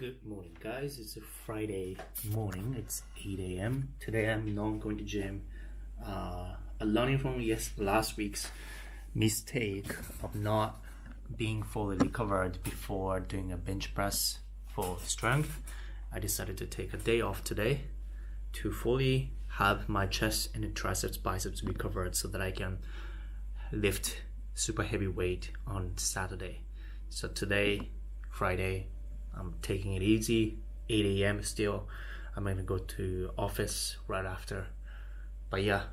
Good morning, guys. It's a Friday morning. It's 8 a.m. Today I'm not going to gym. Learning from last week's mistake of not being fully recovered before doing a bench press for strength, I decided to take a day off today to fully have my chest and the triceps, biceps recovered so that I can lift super heavy weight on Saturday. So today, Friday, I'm taking it easy. 8 a.m. still. I'm gonna go to office right after. But yeah,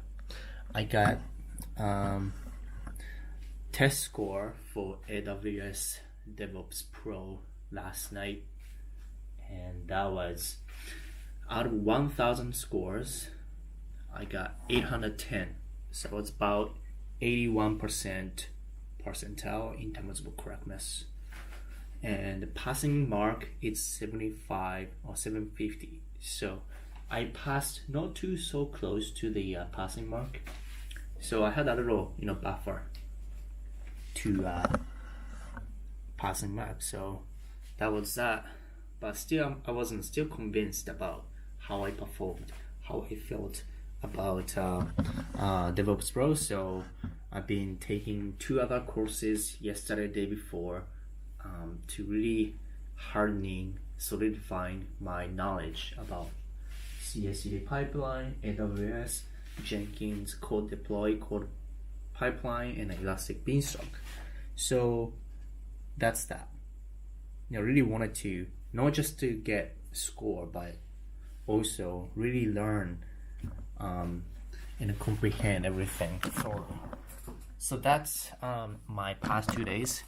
I got test score for AWS DevOps Pro last night, and that was out of 1,000 scores, I got 810. So it's about 81% percentile in terms of correctness. And the passing mark is 75 or 750. So I passed not too so close to the passing mark. So I had a little buffer to passing mark. So that was that. But still, I wasn't still convinced about how I performed, how I felt about DevOps Pro. So I've been taking 2 other courses yesterday, day before, to really solidifying my knowledge about CI/CD pipeline, AWS, Jenkins, code deploy, code pipeline, and Elastic Beanstalk. So that's that. I really wanted to not just to get score, but also really learn and comprehend everything thoroughly. So that's my past 2 days.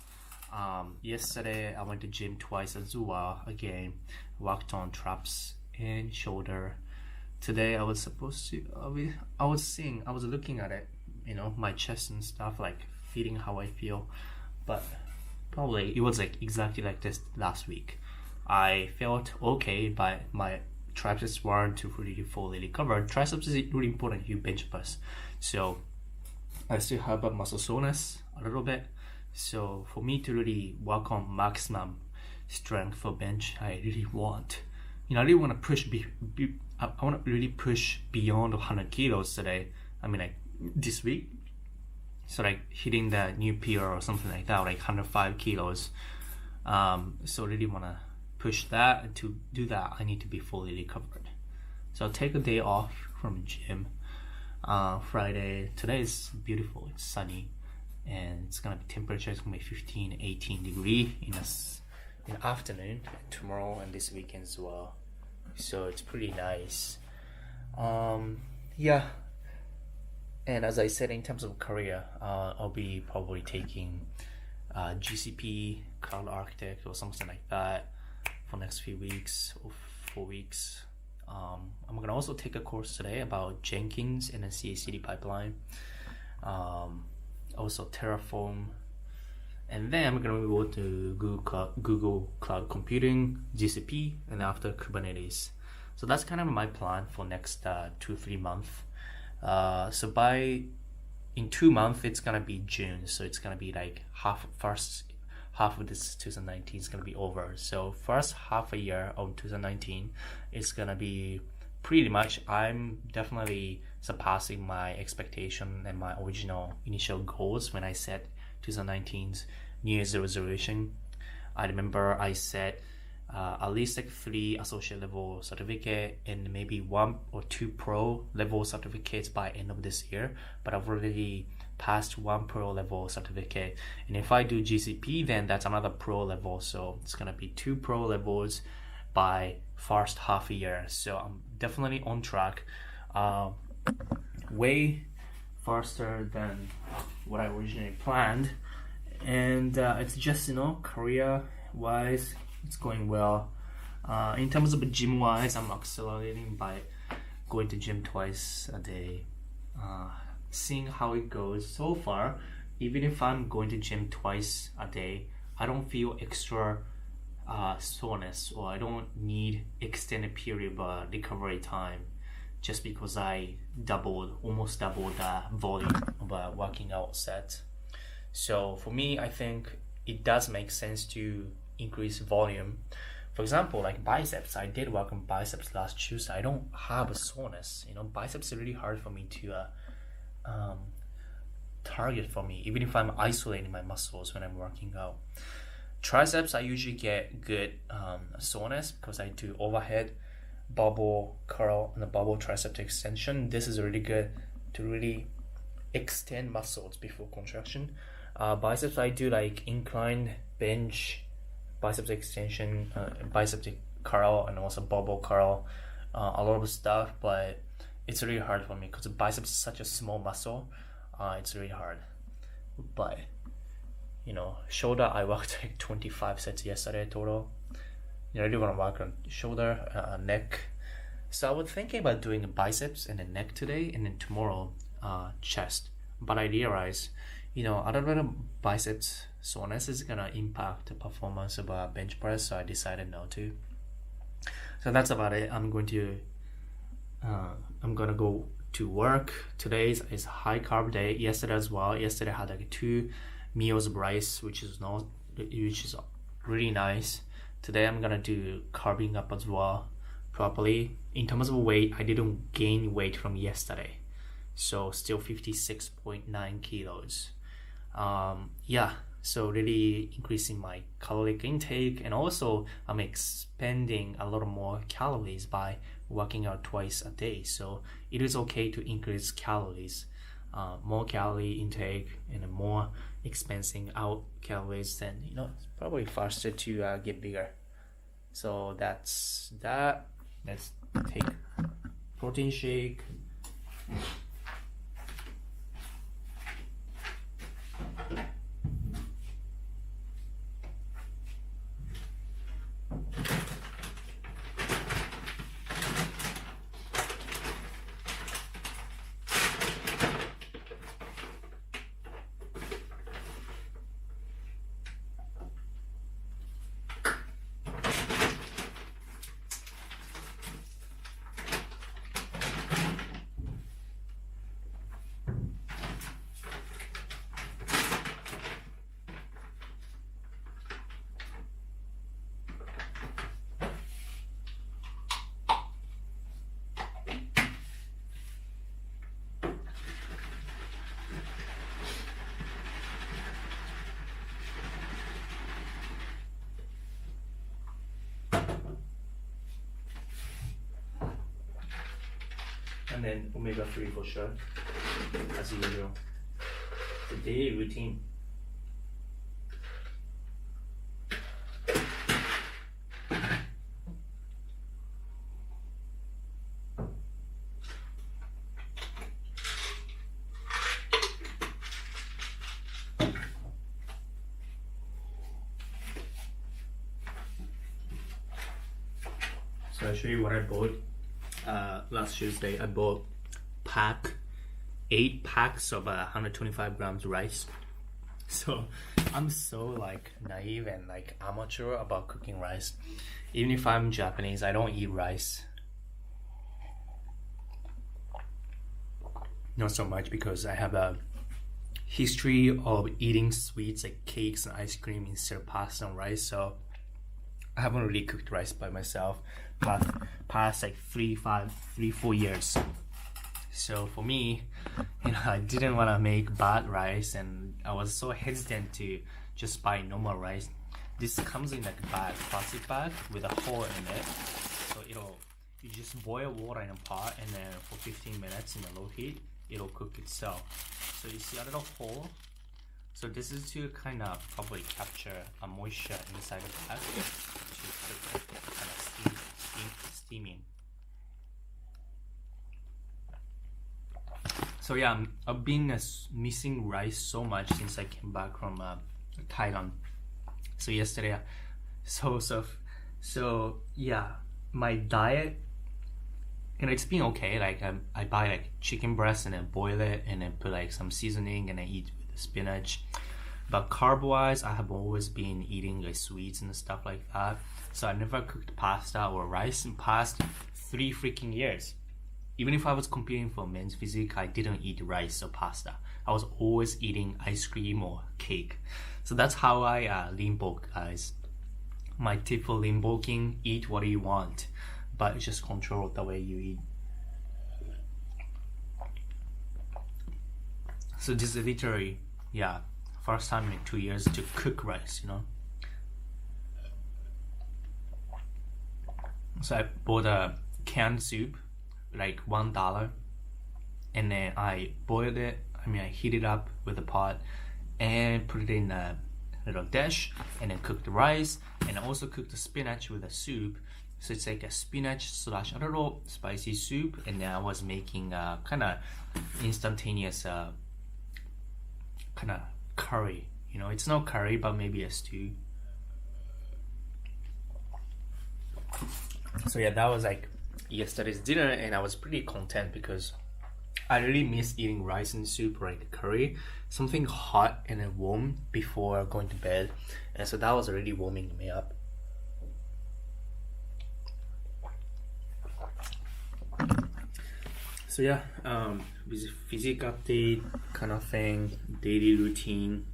Yesterday I went to gym twice as well. Again, worked on traps and shoulder. Today I was looking at it, my chest and stuff, like feeling how I feel. But probably it was like exactly like this last week. I felt okay, but my triceps weren't really fully recovered. Triceps is really important if you bench press. So I still have a muscle soreness a little bit. So for me to really work on maximum strength for bench, I really want to push. I want to really push beyond 100 kilos today. This week. So like hitting the new PR or something like that, like 105 kilos. So really want to push that. And to do that, I need to be fully recovered. So I'll take a day off from the gym. Friday. Today is beautiful. It's sunny. And it's gonna be temperature is gonna be 15-18 degree in the afternoon, and tomorrow and this weekend as well. So it's pretty nice. Yeah. And as I said, in terms of career, I'll be probably taking GCP, Cloud Architect, or something like that for next few weeks or 4 weeks. I'm gonna also take a course today about Jenkins and a CI/CD pipeline. Also Terraform, and then I'm gonna go to Google Cloud Computing, GCP, and after Kubernetes. So that's kind of my plan for next 2-3 months. So in 2 months it's gonna be June, so it's gonna be like first half of this 2019 is gonna be over. So first half a year of 2019 is gonna be pretty much, I'm definitely surpassing my expectation and my original initial goals when I set 2019's New Year's resolution. I remember I set at least like 3 associate level certificate and maybe 1 or 2 pro level certificates by end of this year, but I've already passed 1 pro level certificate, and if I do GCP, then that's another pro level, so it's gonna be 2 pro levels by first half a year. So I'm definitely on track, way faster than what I originally planned, and it's just career wise it's going well. In terms of gym wise, I'm accelerating by going to gym twice a day, seeing how it goes. So far, even if I'm going to gym twice a day, I don't feel extra soreness, or I don't need extended period recovery time, just because I almost doubled the volume of a working out set. So for me, I think it does make sense to increase volume For example, like biceps, I did work on biceps last Tuesday. I don't have a soreness. Biceps is really hard for me to target for me, even if I'm isolating my muscles when I'm working out. Triceps, I usually get good soreness because I do overhead bubble curl and the bubble tricep extension. This is really good to really extend muscles before contraction. Biceps, I do like incline bench, biceps extension, biceps curl, and also bubble curl, a lot of stuff, but it's really hard for me because the biceps is such a small muscle. It's really hard. But shoulder, I worked like 25 sets yesterday total. I really want to work on shoulder, neck. So I was thinking about doing biceps and then neck today, and then tomorrow chest. But I realized other than biceps soreness is gonna impact the performance of a bench press, so I decided not to. So that's about it. I'm gonna go to work. Today is high carb day. Yesterday as well. Yesterday I had like 2 meals of rice, which is really nice. Today I'm gonna do carving up as well properly. In terms of weight, I didn't gain weight from yesterday, so still 56.9 kilos. So really increasing my caloric intake, and also I'm expending a lot more calories by working out twice a day. So it is okay to increase calories, more calorie intake and more expensing out calories, then it's probably faster to get bigger. So that's that. Let's take protein shake. And then omega-3 for sure, as usual. The daily routine. So I'll show you what I bought. Last Tuesday I bought 8 packs of 125 grams rice. So I'm so like naive and like amateur about cooking rice. Even if I'm Japanese, I don't eat rice. Not so much because I have a history of eating sweets like cakes and ice cream instead of pasta and rice. So I haven't really cooked rice by myself past like 3-4 years. So for me, I didn't want to make bad rice, and I was so hesitant to just buy normal rice. This comes in like a bag, plastic bag with a hole in it. So you just boil water in a pot, and then for 15 minutes in a low heat, it'll cook itself. So you see a little hole. So this is to kind of probably capture a moisture inside the bag to kind of steaming. So yeah, I've been missing rice so much since I came back from Thailand. So yesterday, so yeah, my diet, it's been okay. Like I buy like chicken breast and then boil it and then put like some seasoning and then eat with the spinach. But carb-wise, I have always been eating like sweets and stuff like that. So I never cooked pasta or rice in past 3 freaking years. Even if I was competing for men's physique, I didn't eat rice or pasta. I was always eating ice cream or cake. So that's how I lean bulk, guys. my tip for invoking: eat what you want, but just control the way you eat. So this is literally, yeah, first time in 2 years to cook rice, you know. So I bought a canned soup, like $1, and then I boiled it. I heat it up with a pot and put it in a little dish, and then cook the rice, and also cook the spinach with the soup. So it's like a spinach slash a little spicy soup, and then I was making kind of instantaneous kind of curry. You know, it's not curry, but maybe a stew. So yeah, that was like yesterday's dinner, and I was pretty content because I really miss eating rice and soup or like curry, something hot and then warm before going to bed, and so that was already warming me up. So yeah, with physique update kind of thing, daily routine.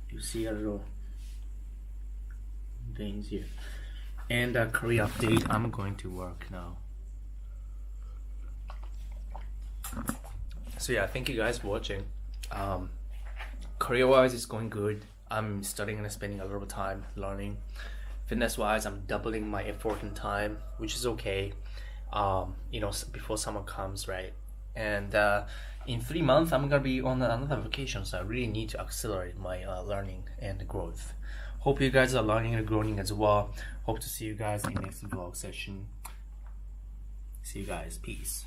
You see a little things here, and a career update. I'm going to work now. So yeah, thank you guys for watching. Career wise, it's going good. I'm studying and spending a little time learning. Fitness wise, I'm doubling my effort and time, which is okay. You know, before summer comes, right? And in 3 months, I'm gonna be on another vacation, so I really need to accelerate my learning and growth. Hope you guys are learning and growing as well. Hope to see you guys in the next vlog session. See you guys. Peace.